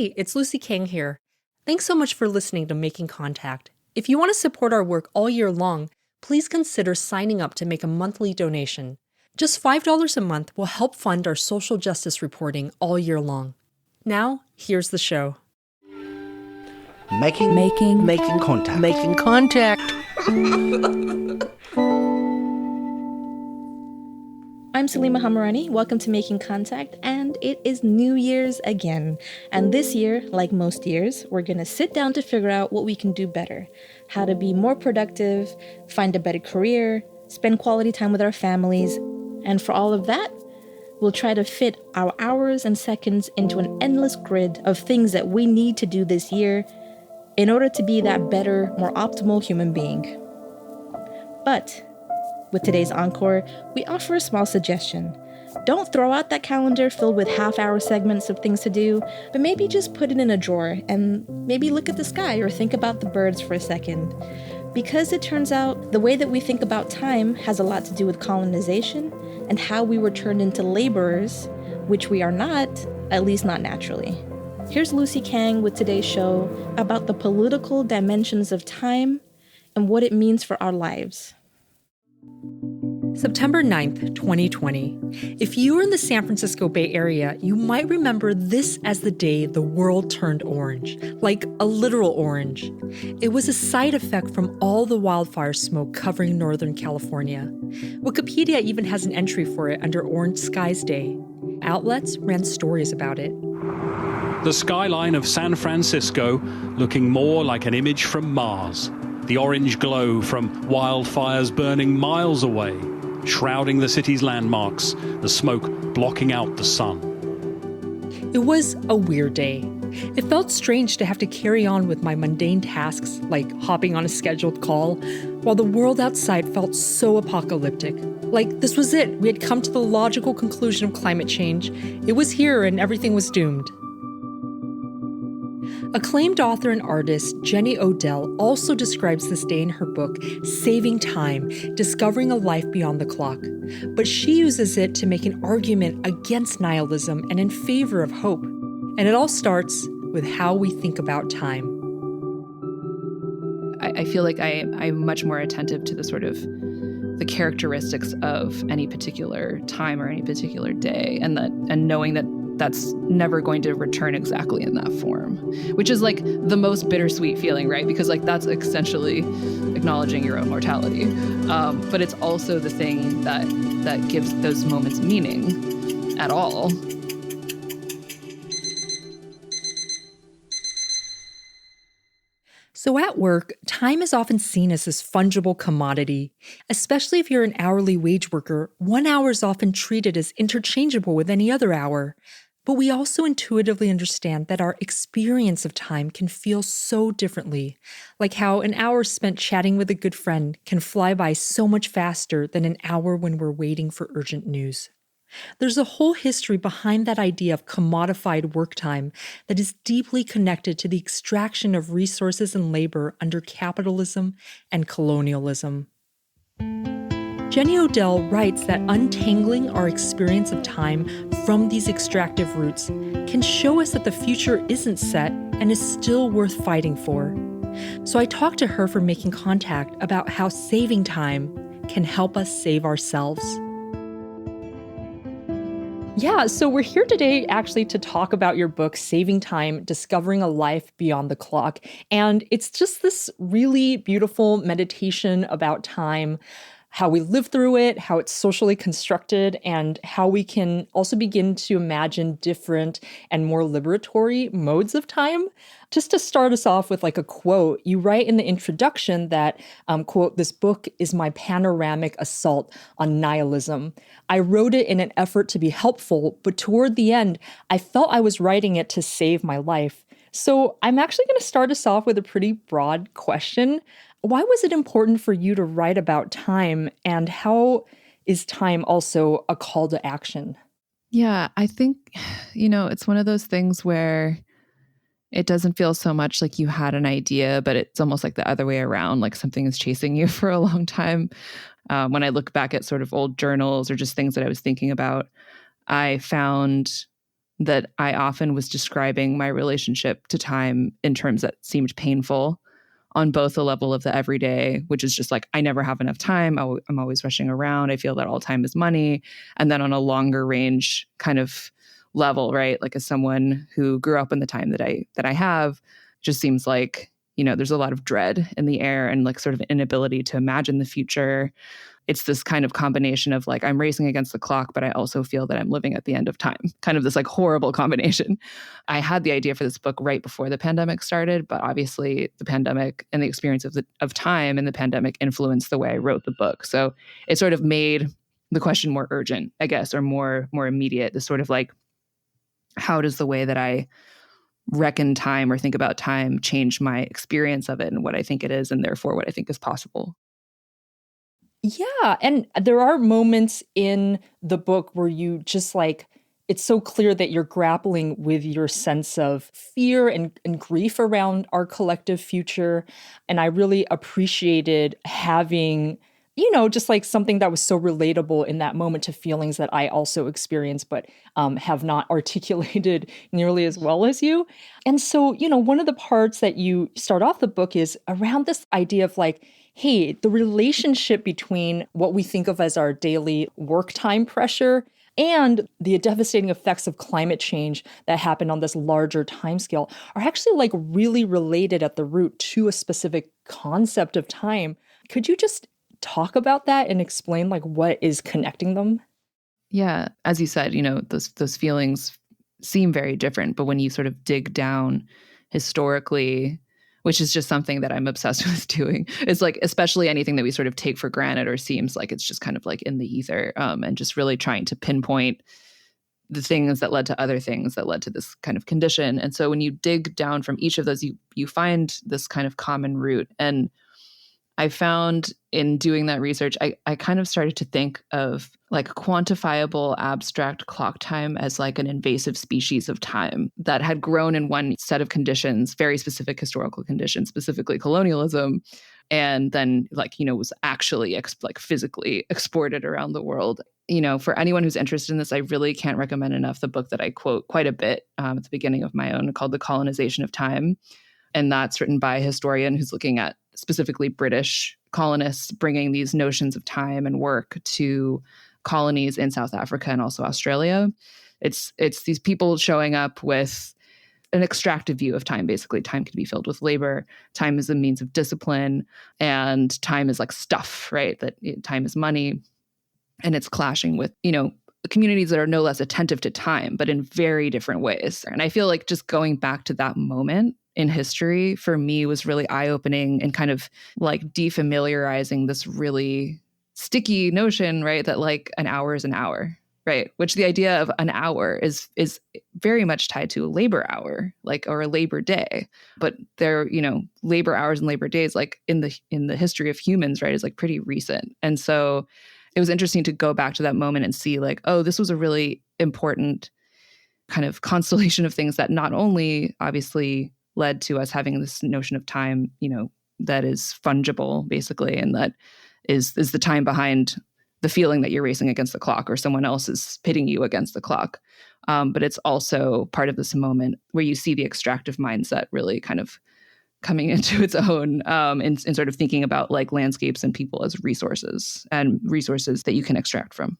Hey, it's Lucy Kang here. Thanks so much for listening to Making Contact. If you want to support our work all year long, please consider signing up to make a monthly donation. Just $5 a month will help fund our social justice reporting all year long. Now, here's the show. Making contact. Making contact. I'm Salima Hamirani. Welcome to Making Contact, and it is New Year's again. And this year, like most years, we're going to sit down to figure out what we can do better, how to be more productive, find a better career, spend quality time with our families. And for all of that, we'll try to fit our hours and seconds into an endless grid of things that we need to do this year in order to be that better, more optimal human being. But with today's Encore, we offer a small suggestion. Don't throw out that calendar filled with half-hour segments of things to do, but maybe just put it in a drawer and maybe look at the sky or think about the birds for a second. Because it turns out the way that we think about time has a lot to do with colonization and how we were turned into laborers, which we are not, at least not naturally. Here's Lucy Kang with today's show about the political dimensions of time and what it means for our lives. September 9th, 2020. If you were in the San Francisco Bay Area, you might remember this as the day the world turned orange, like a literal orange. It was a side effect from all the wildfire smoke covering Northern California. Wikipedia even has an entry for it under Orange Skies Day. Outlets ran stories about it. The skyline of San Francisco looking more like an image from Mars. The orange glow from wildfires burning miles away, shrouding the city's landmarks, the smoke blocking out the sun. It was a weird day. It felt strange to have to carry on with my mundane tasks, like hopping on a scheduled call, while the world outside felt so apocalyptic. Like this was it. We had come to the logical conclusion of climate change. It was here and everything was doomed. Acclaimed author and artist Jenny Odell also describes this day in her book, Saving Time, Discovering a Life Beyond the Clock. But she uses it to make an argument against nihilism and in favor of hope. And it all starts with how we think about time. I feel like I'm much more attentive to the sort of the characteristics of any particular time or any particular day, and knowing that that's never going to return exactly in that form, which is like the most bittersweet feeling, right? Because like that's essentially acknowledging your own mortality. But it's also the thing that gives those moments meaning at all. So at work, time is often seen as this fungible commodity. Especially if you're an hourly wage worker, 1 hour is often treated as interchangeable with any other hour. But we also intuitively understand that our experience of time can feel so differently, like how an hour spent chatting with a good friend can fly by so much faster than an hour when we're waiting for urgent news. There's a whole history behind that idea of commodified work time that is deeply connected to the extraction of resources and labor under capitalism and colonialism. Jenny Odell writes that untangling our experience of time from these extractive roots can show us that the future isn't set and is still worth fighting for. So I talked to her for Making Contact about how saving time can help us save ourselves. Yeah, so we're here today actually to talk about your book, Saving Time, Discovering a Life Beyond the Clock. And it's just this really beautiful meditation about time, how we live through it, how it's socially constructed, and how we can also begin to imagine different and more liberatory modes of time. Just to start us off with like a quote, you write in the introduction that, quote, "This book is my panoramic assault on nihilism. I wrote it in an effort to be helpful, but toward the end, I felt I was writing it to save my life." So I'm actually going to start us off with a pretty broad question. Why was it important for you to write about time, and how is time also a call to action? Yeah, I think, it's one of those things where it doesn't feel so much like you had an idea, but it's almost like the other way around, like something is chasing you for a long time. When I look back at sort of old journals or just things that I was thinking about, I found that I often was describing my relationship to time in terms that seemed painful on both the level of the everyday, which is just like, I never have enough time. I'm always rushing around. I feel that all time is money. And then on a longer range kind of level, right? Like as someone who grew up in the time that I have, just seems like, there's a lot of dread in the air and like sort of inability to imagine the future. It's this kind of combination of like, I'm racing against the clock, but I also feel that I'm living at the end of time. Kind of this like horrible combination. I had the idea for this book right before the pandemic started, but obviously the pandemic and the experience of time and the pandemic influenced the way I wrote the book. So it sort of made the question more urgent, I guess, or more immediate. This sort of like, how does the way that I reckon time or think about time change my experience of it and what I think it is, and therefore what I think is possible? Yeah. And there are moments in the book where you just like, it's so clear that you're grappling with your sense of fear and grief around our collective future. And I really appreciated having, just like something that was so relatable in that moment to feelings that I also experienced, but have not articulated nearly as well as you. And so, one of the parts that you start off the book is around this idea of like, hey, the relationship between what we think of as our daily work time pressure and the devastating effects of climate change that happen on this larger timescale are actually like really related at the root to a specific concept of time. Could you just talk about that and explain like what is connecting them? Yeah, as you said, those feelings seem very different, but when you sort of dig down historically, which is just something that I'm obsessed with doing, it's like, especially anything that we sort of take for granted or seems like it's just kind of like in the ether, and just really trying to pinpoint the things that led to other things that led to this kind of condition. And so when you dig down from each of those, you find this kind of common root. And I found in doing that research, I kind of started to think of like quantifiable abstract clock time as like an invasive species of time that had grown in one set of conditions, very specific historical conditions, specifically colonialism, and then was actually physically exported around the world. For anyone who's interested in this, I really can't recommend enough the book that I quote quite a bit at the beginning of my own, called The Colonization of Time. And that's written by a historian who's looking at specifically British colonists bringing these notions of time and work to colonies in South Africa and also Australia. It's these people showing up with an extractive view of time. Basically, time can be filled with labor. Time is a means of discipline, and time is like stuff, right? That time is money, and it's clashing with, communities that are no less attentive to time, but in very different ways. And I feel like just going back to that moment in history for me was really eye-opening and kind of like defamiliarizing this really sticky notion, right? That like an hour is an hour, right? Which the idea of an hour is very much tied to a labor hour, like, or a labor day. But there, labor hours and labor days, like in the history of humans, right, is like pretty recent. And so it was interesting to go back to that moment and see like, oh, this was a really important kind of constellation of things that not only obviously led to us having this notion of time, that is fungible basically, and that is the time behind the feeling that you're racing against the clock or someone else is pitting you against the clock. But it's also part of this moment where you see the extractive mindset really kind of coming into its own, in sort of thinking about like landscapes and people as resources and resources that you can extract from.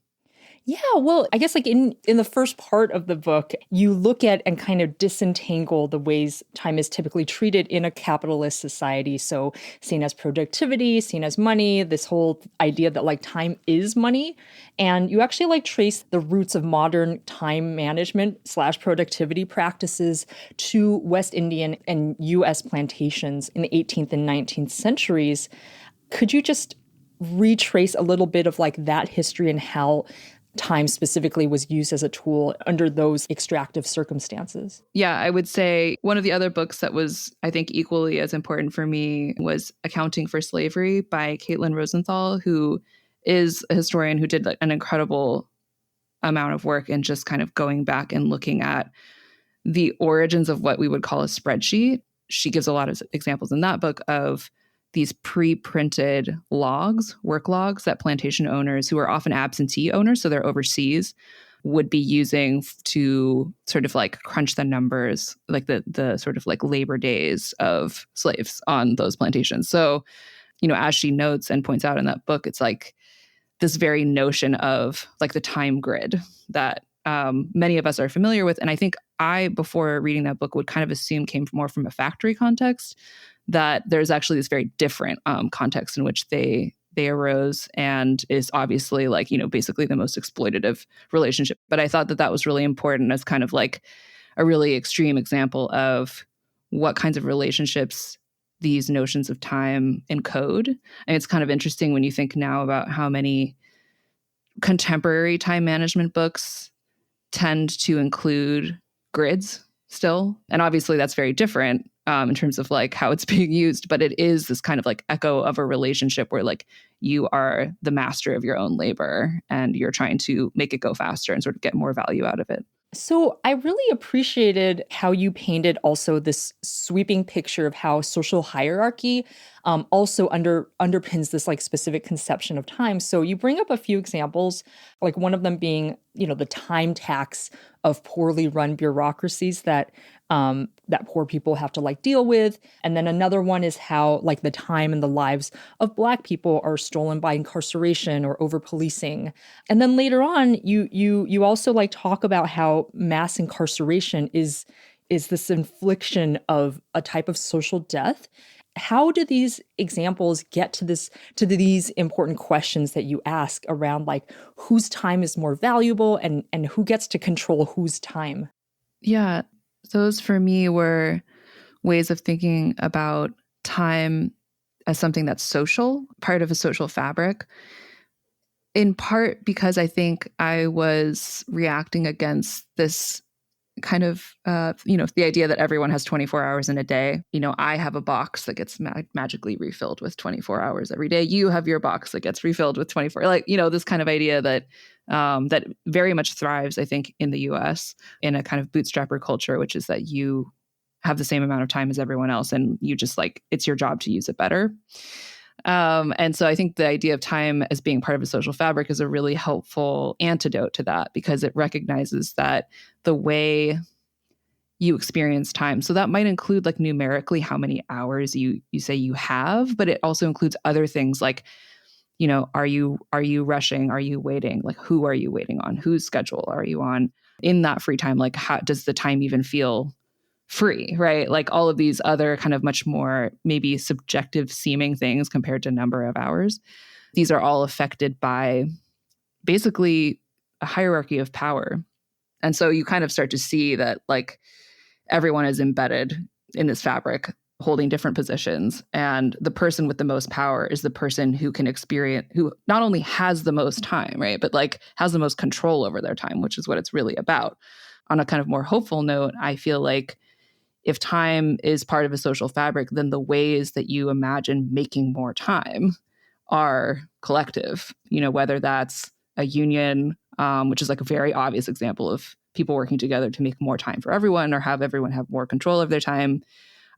Yeah, well, I guess like in the first part of the book, you look at and kind of disentangle the ways time is typically treated in a capitalist society. So seen as productivity, seen as money, this whole idea that like time is money. And you actually like trace the roots of modern time management / productivity practices to West Indian and US plantations in the 18th and 19th centuries. Could you just retrace a little bit of like that history and how time specifically was used as a tool under those extractive circumstances? Yeah, I would say one of the other books that was, I think, equally as important for me was Accounting for Slavery by Caitlin Rosenthal, who is a historian who did an incredible amount of work in just kind of going back and looking at the origins of what we would call a spreadsheet. She gives a lot of examples in that book of these pre-printed logs, work logs that plantation owners who are often absentee owners, so they're overseas, would be using to sort of like crunch the numbers, like the sort of like labor days of slaves on those plantations. So, as she notes and points out in that book, it's like this very notion of like the time grid that many of us are familiar with. And I think before reading that book, would kind of assume came more from a factory context, that there's actually this very different context in which they arose, and is obviously like, basically the most exploitative relationship. But I thought that was really important as kind of like a really extreme example of what kinds of relationships these notions of time encode. And it's kind of interesting when you think now about how many contemporary time management books tend to include grids still. And obviously that's very different in terms of like how it's being used, but it is this kind of like echo of a relationship where like you are the master of your own labor and you're trying to make it go faster and sort of get more value out of it. So I really appreciated how you painted also this sweeping picture of how social hierarchy also underpins this like specific conception of time. So you bring up a few examples, like one of them being, the time tax of poorly run bureaucracies that poor people have to like deal with. And then another one is how like the time and the lives of Black people are stolen by incarceration or over policing. And then later on, you also like talk about how mass incarceration is this infliction of a type of social death. How do these examples get to these important questions that you ask around like whose time is more valuable and who gets to control whose time? Yeah, those for me were ways of thinking about time as something that's social, part of a social fabric. In part because I think I was reacting against this kind of, the idea that everyone has 24 hours in a day. I have a box that gets magically refilled with 24 hours every day. You have your box that gets refilled with 24, this kind of idea that that very much thrives, I think, in the US in a kind of bootstrapper culture, which is that you have the same amount of time as everyone else and you just like, it's your job to use it better. And so I think the idea of time as being part of a social fabric is a really helpful antidote to that, because it recognizes that the way you experience time, so that might include like numerically how many hours you say you have, but it also includes other things like, are you rushing? Are you waiting? Like, who are you waiting on? Whose schedule are you on in that free time? Like, how does the time even feel free, right? Like all of these other kind of much more maybe subjective seeming things compared to number of hours. These are all affected by basically a hierarchy of power. And so you kind of start to see that like everyone is embedded in this fabric, holding different positions. And the person with the most power is the person who can experience, who not only has the most time, right, but like has the most control over their time, which is what it's really about. On a kind of more hopeful note, I feel like if time is part of a social fabric, then the ways that you imagine making more time are collective, whether that's a union, which is like a very obvious example of people working together to make more time for everyone or have everyone have more control of their time.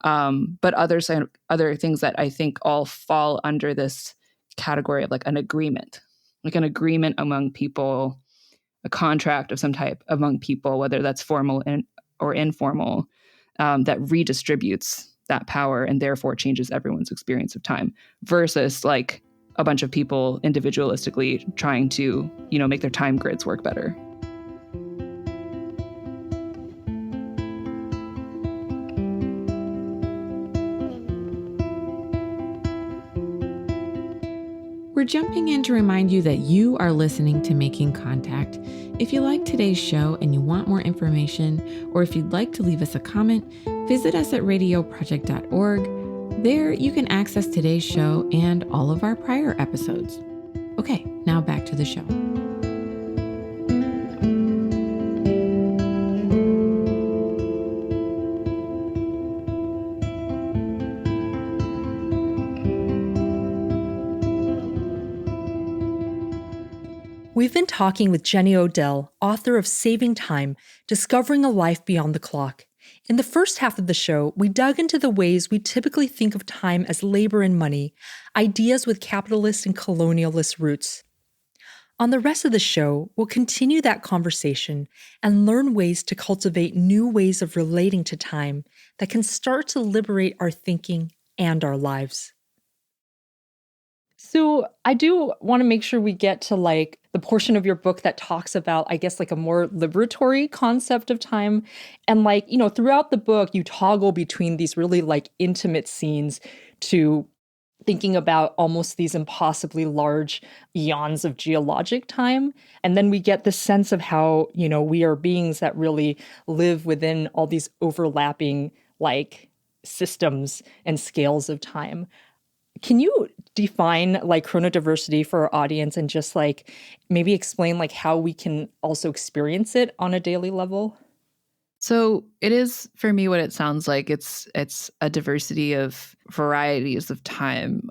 But other things that I think all fall under this category of like an agreement among people, a contract of some type among people, whether that's formal or informal, that redistributes that power and therefore changes everyone's experience of time, versus like a bunch of people individualistically trying to, make their time grids work better. We're jumping in to remind you that you are listening to Making Contact. If you like today's show and you want more information, or if you'd like to leave us a comment, visit us at radioproject.org. There you can access today's show and all of our prior episodes. Okay, now back to the show. We've been talking with Jenny Odell, author of Saving Time, Discovering a Life Beyond the Clock. In the first half of the show, we dug into the ways we typically think of time as labor and money, ideas with capitalist and colonialist roots. On the rest of the show, we'll continue that conversation and learn ways to cultivate new ways of relating to time that can start to liberate our thinking and our lives. So I do want to make sure we get to like the portion of your book that talks about, I guess, like a more liberatory concept of time. And like, throughout the book, you toggle between these really like intimate scenes to thinking about almost these impossibly large eons of geologic time. And then we get the sense of how, we are beings that really live within all these overlapping like systems and scales of time. Can you define like chronodiversity for our audience and just like maybe explain like how we can also experience it on a daily level? So it is, for me, what it sounds like. It's a diversity of varieties of time.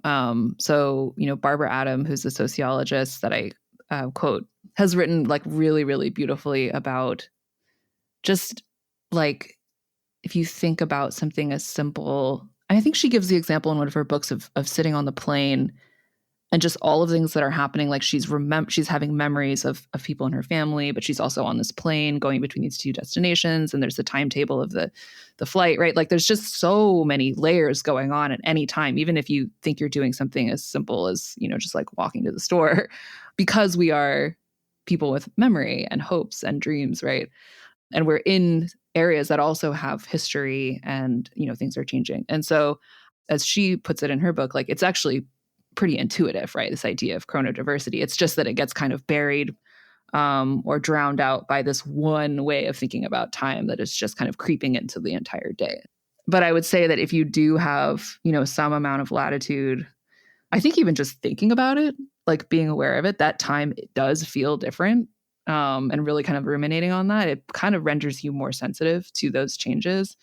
So, Barbara Adam, who's a sociologist that I quote, has written like really, really beautifully about just like, if you think about something as simple, I think she gives the example in one of her books of sitting on the plane and just all of the things that are happening. Like she's having memories of people in her family, but she's also on this plane going between these two destinations. And there's the timetable of the flight, right? Like there's just so many layers going on at any time, even if you think you're doing something as simple as, just like walking to the store, because we are people with memory and hopes and dreams, right? And we're in areas that also have history and, things are changing. And so as she puts it in her book, like it's actually pretty intuitive, right? This idea of chronodiversity. It's just that it gets kind of buried or drowned out by this one way of thinking about time that is just kind of creeping into the entire day. But I would say that if you do have, some amount of latitude, I think even just thinking about it, like being aware of it, that time it does feel different. And really kind of ruminating on that, it kind of renders you more sensitive to those changes.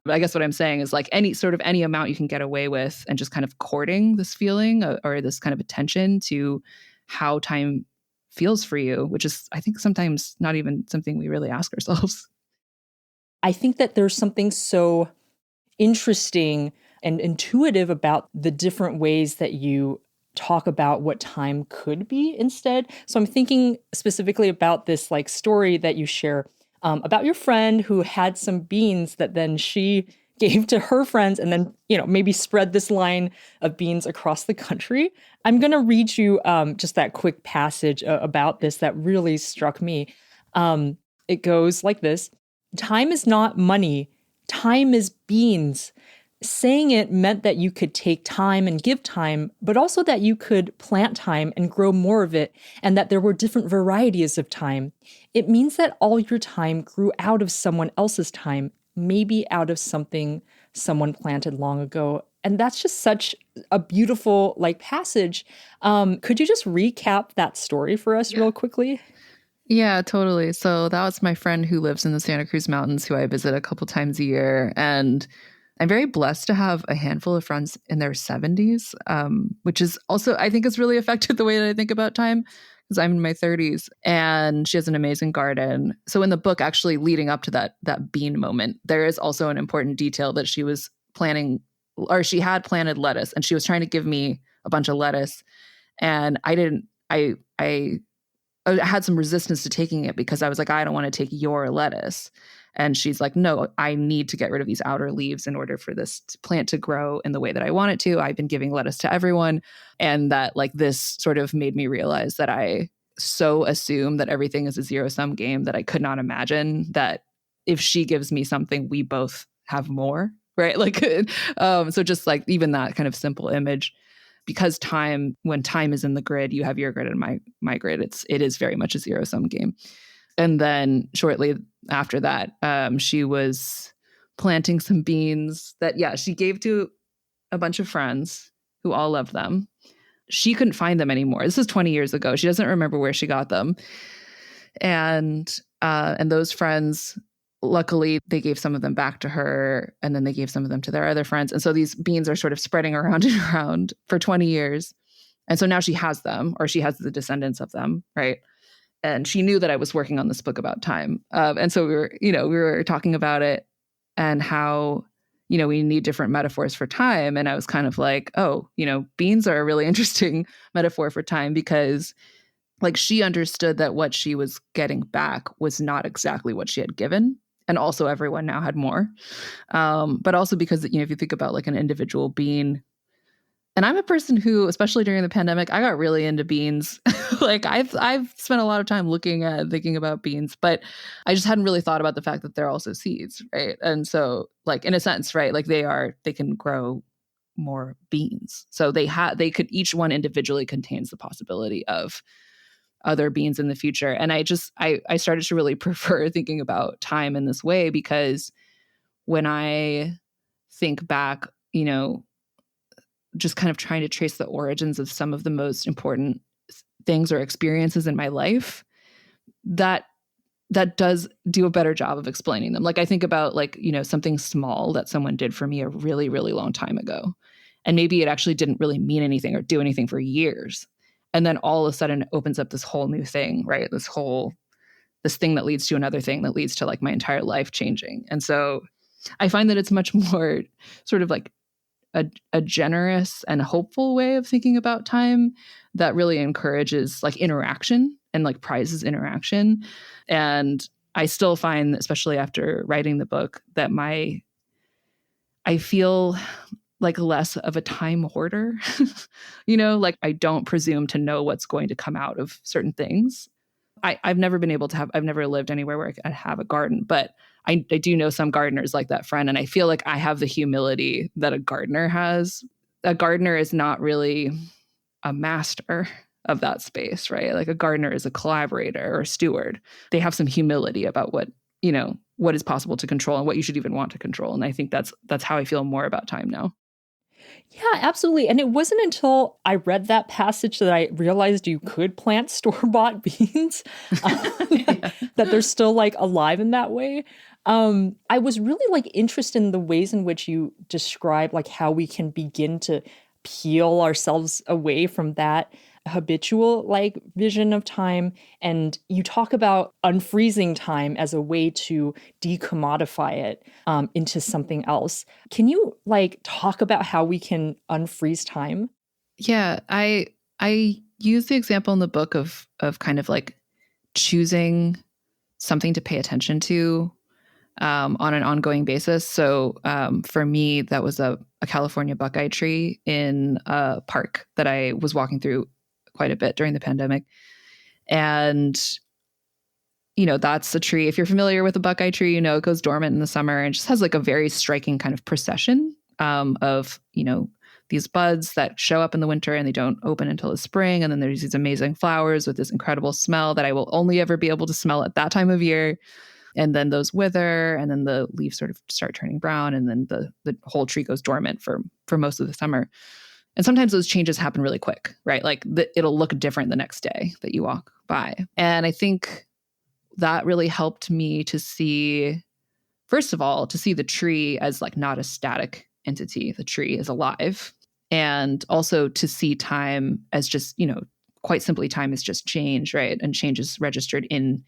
But I guess what I'm saying is like any amount you can get away with and just kind of courting this feeling or this kind of attention to how time feels for you, which is, I think, sometimes not even something we really ask ourselves. I think that there's something so interesting and intuitive about the different ways that you talk about what time could be instead. So I'm thinking specifically about this like story that you share about your friend who had some beans that then she gave to her friends and then, maybe spread this line of beans across the country. I'm going to read you just that quick passage about this that really struck me. It goes like this. Time is not money. Time is beans. Saying it meant that you could take time and give time, but also that you could plant time and grow more of it, and that there were different varieties of time. It means that all your time grew out of someone else's time, maybe out of something someone planted long ago. And that's just such a beautiful like passage. Could you just recap that story for us real quickly? Yeah, totally. So that was my friend who lives in the Santa Cruz Mountains, who I visit a couple times a year. And I'm very blessed to have a handful of friends in their 70s, which is also, I think, has really affected the way that I think about time because I'm in my 30s. And she has an amazing garden. So in the book, actually leading up to that bean moment, there is also an important detail that she was planting, or she had planted lettuce, and she was trying to give me a bunch of lettuce. And I had some resistance to taking it because I was like, I don't want to take your lettuce. And she's like, no, I need to get rid of these outer leaves in order for this plant to grow in the way that I want it to. I've been giving lettuce to everyone. And that like this sort of made me realize that I so assume that everything is a zero-sum game that I could not imagine that if she gives me something, we both have more, right? Like, so just like even that kind of simple image. Because when time is in the grid, you have your grid and my grid. It is very much a zero-sum game. And then shortly after that, she was planting some beans that, she gave to a bunch of friends who all loved them. She couldn't find them anymore. This is 20 years ago. She doesn't remember where she got them. And those friends, luckily, they gave some of them back to her, and then they gave some of them to their other friends. And so these beans are sort of spreading around and around for 20 years. And so now she has them, or she has the descendants of them, right? And she knew that I was working on this book about time. And so we were talking about it and how, we need different metaphors for time. And I was kind of like, beans are a really interesting metaphor for time because like she understood that what she was getting back was not exactly what she had given. And also everyone now had more. But also because, if you think about like an individual being, and I'm a person who, especially during the pandemic, I got really into beans. Like I've spent a lot of time thinking about beans, but I just hadn't really thought about the fact that they're also seeds, right? And so, like in a sense, right, like they can grow more beans. So they could, each one individually contains the possibility of other beings in the future. And I started to really prefer thinking about time in this way, because when I think back, just kind of trying to trace the origins of some of the most important things or experiences in my life, that does do a better job of explaining them. Like I think about like, something small that someone did for me a really, really long time ago. And maybe it actually didn't really mean anything or do anything for years. And then all of a sudden it opens up this whole new thing, right? This thing that leads to another thing that leads to like my entire life changing. And so I find that it's much more sort of like a generous and hopeful way of thinking about time that really encourages like interaction and like prizes interaction. And I still find, especially after writing the book, that I feel like less of a time hoarder. Like I don't presume to know what's going to come out of certain things. I've never been able to I've never lived anywhere where I have a garden, but I do know some gardeners like that friend. And I feel like I have the humility that a gardener has. A gardener is not really a master of that space, right? Like a gardener is a collaborator or a steward. They have some humility about what is possible to control and what you should even want to control. And I think that's how I feel more about time now. Yeah, absolutely. And it wasn't until I read that passage that I realized you could plant store-bought beans, that they're still like alive in that way. I was really like interested in the ways in which you describe like how we can begin to peel ourselves away from that habitual like vision of time. And you talk about unfreezing time as a way to decommodify it into something else. Can you like talk about how we can unfreeze time? Yeah, I use the example in the book of kind of like choosing something to pay attention to on an ongoing basis. So for me, that was a California buckeye tree in a park that I was walking through quite a bit during the pandemic. And, that's a tree. If you're familiar with a buckeye tree, it goes dormant in the summer and just has like a very striking kind of procession of, these buds that show up in the winter and they don't open until the spring. And then there's these amazing flowers with this incredible smell that I will only ever be able to smell at that time of year. And then those wither, and then the leaves sort of start turning brown, and then the whole tree goes dormant for most of the summer. And sometimes those changes happen really quick, right? Like it'll look different the next day that you walk by. And I think that really helped me to see, first of all, to see the tree as like not a static entity. The tree is alive. And also to see time as just, quite simply, time is just change, right? And change is registered in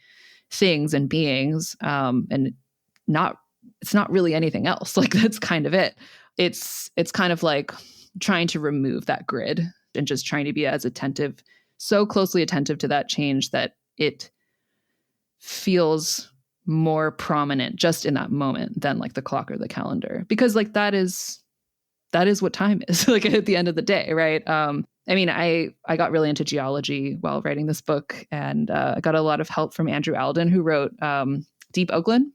things and beings, and it's not really anything else. Like that's kind of it. It's kind of like trying to remove that grid and just trying to be as attentive, so closely attentive to that change that it feels more prominent just in that moment than like the clock or the calendar, because like that is what time is like at the end of the day, right? I got really into geology while writing this book, and I got a lot of help from Andrew Alden, who wrote Deep Oakland.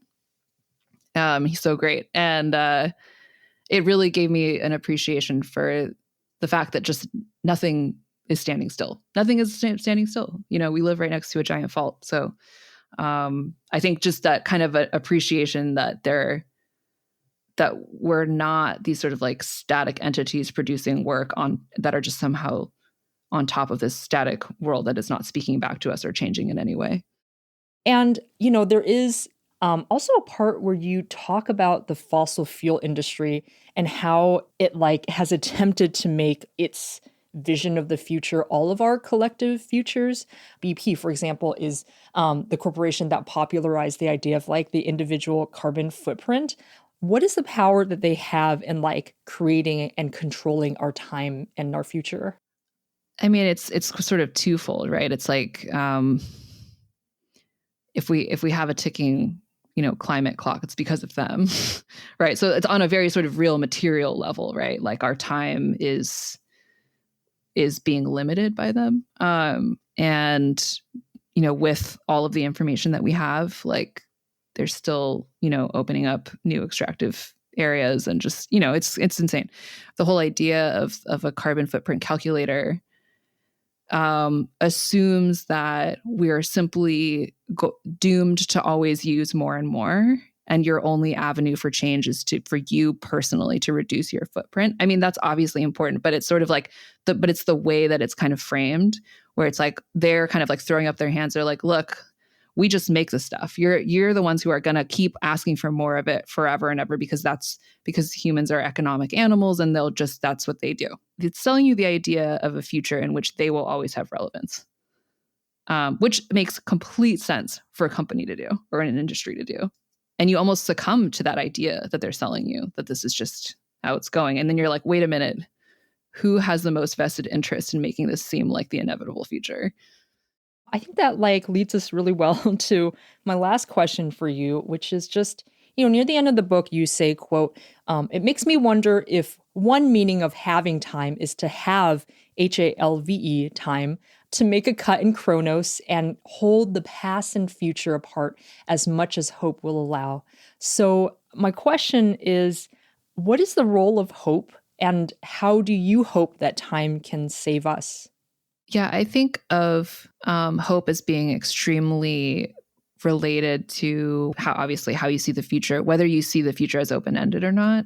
He's so great. And it really gave me an appreciation for the fact that just nothing is standing still. Nothing is standing still. We live right next to a giant fault. So I think just that kind of appreciation that we're not these sort of like static entities producing work that are just somehow on top of this static world that is not speaking back to us or changing in any way. And, there is also a part where you talk about the fossil fuel industry and how it like has attempted to make its vision of the future all of our collective futures. BP, for example, is the corporation that popularized the idea of like the individual carbon footprint. What is the power that they have in like creating and controlling our time and our future? I mean, it's sort of twofold, right? It's like if we have a ticking, climate clock, it's because of them, right? So it's on a very sort of real material level, right? Like our time is being limited by them, and with all of the information that we have, like they're still opening up new extractive areas, and just it's insane. The whole idea of a carbon footprint calculator assumes that we're simply doomed to always use more and more, and your only avenue for change is for you personally to reduce your footprint. I mean, that's obviously important, but it's sort of like but it's the way that it's kind of framed, where it's like they're kind of like throwing up their hands. They're like, look, we just make the stuff. You're the ones who are going to keep asking for more of it forever and ever, because humans are economic animals, and that's what they do. It's selling you the idea of a future in which they will always have relevance, which makes complete sense for a company to do or in an industry to do. And you almost succumb to that idea that they're selling you, that this is just how it's going. And then you're like, wait a minute, who has the most vested interest in making this seem like the inevitable future? I think that leads us really well to my last question for you, which is just, near the end of the book, you say, quote, it makes me wonder if one meaning of having time is to have HALVE time, to make a cut in Chronos and hold the past and future apart as much as hope will allow. So my question is, what is the role of hope, and how do you hope that time can save us? Yeah, I think of hope as being extremely related to how you see the future, whether you see the future as open-ended or not,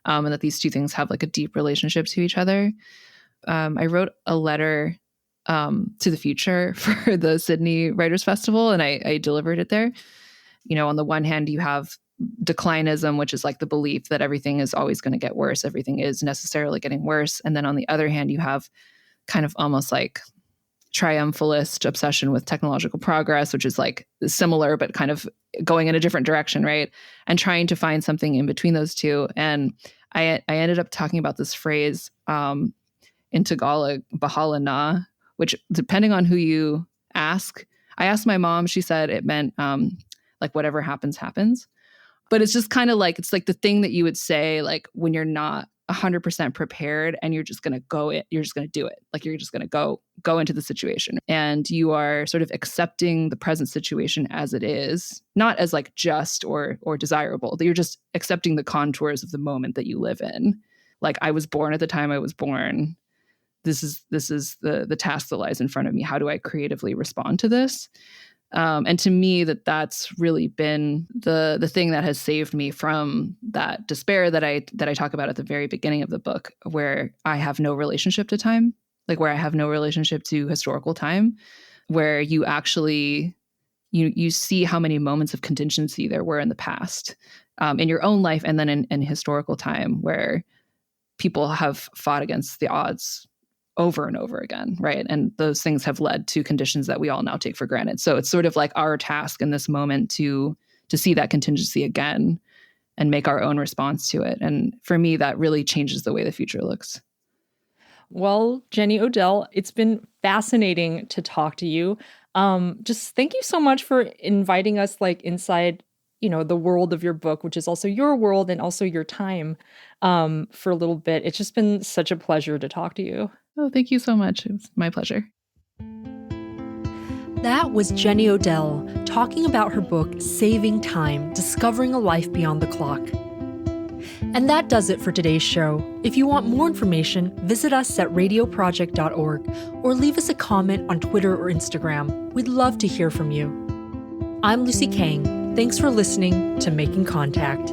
and that these two things have like a deep relationship to each other. I wrote a letter to the future for the Sydney Writers' Festival, and I delivered it there. On the one hand, you have declinism, which is like the belief that everything is always going to get worse. Everything is necessarily getting worse. And then on the other hand, you have kind of almost like triumphalist obsession with technological progress, which is like similar, but kind of going in a different direction, right? And trying to find something in between those two. And I ended up talking about this phrase in Tagalog, bahala na, which depending on who you ask, I asked my mom, she said it meant like whatever happens, happens. But it's just kind of like, it's like the thing that you would say, like when you're not 100% prepared and you're just going to you're just going to do it. Like you're just going to go into the situation, and you are sort of accepting the present situation as it is, not as like just or desirable, that you're just accepting the contours of the moment that you live in. Like I was born at the time I was born. This is the task that lies in front of me. How do I creatively respond to this? And to me, that's really been the thing that has saved me from that despair that I talk about at the very beginning of the book, where I have no relationship to time, like where I have no relationship to historical time, where you actually you see how many moments of contingency there were in the past, in your own life, and then in historical time, where people have fought against the odds over and over again, right? And those things have led to conditions that we all now take for granted. So it's sort of like our task in this moment to see that contingency again and make our own response to it. And for me, that really changes the way the future looks. Well, Jenny Odell, it's been fascinating to talk to you. Just thank you so much for inviting us inside, the world of your book, which is also your world and also your time, for a little bit. It's just been such a pleasure to talk to you. Oh, thank you so much. It was my pleasure. That was Jenny Odell talking about her book, Saving Time, Discovering a Life Beyond the Clock. And that does it for today's show. If you want more information, visit us at radioproject.org or leave us a comment on Twitter or Instagram. We'd love to hear from you. I'm Lucy Kang. Thanks for listening to Making Contact.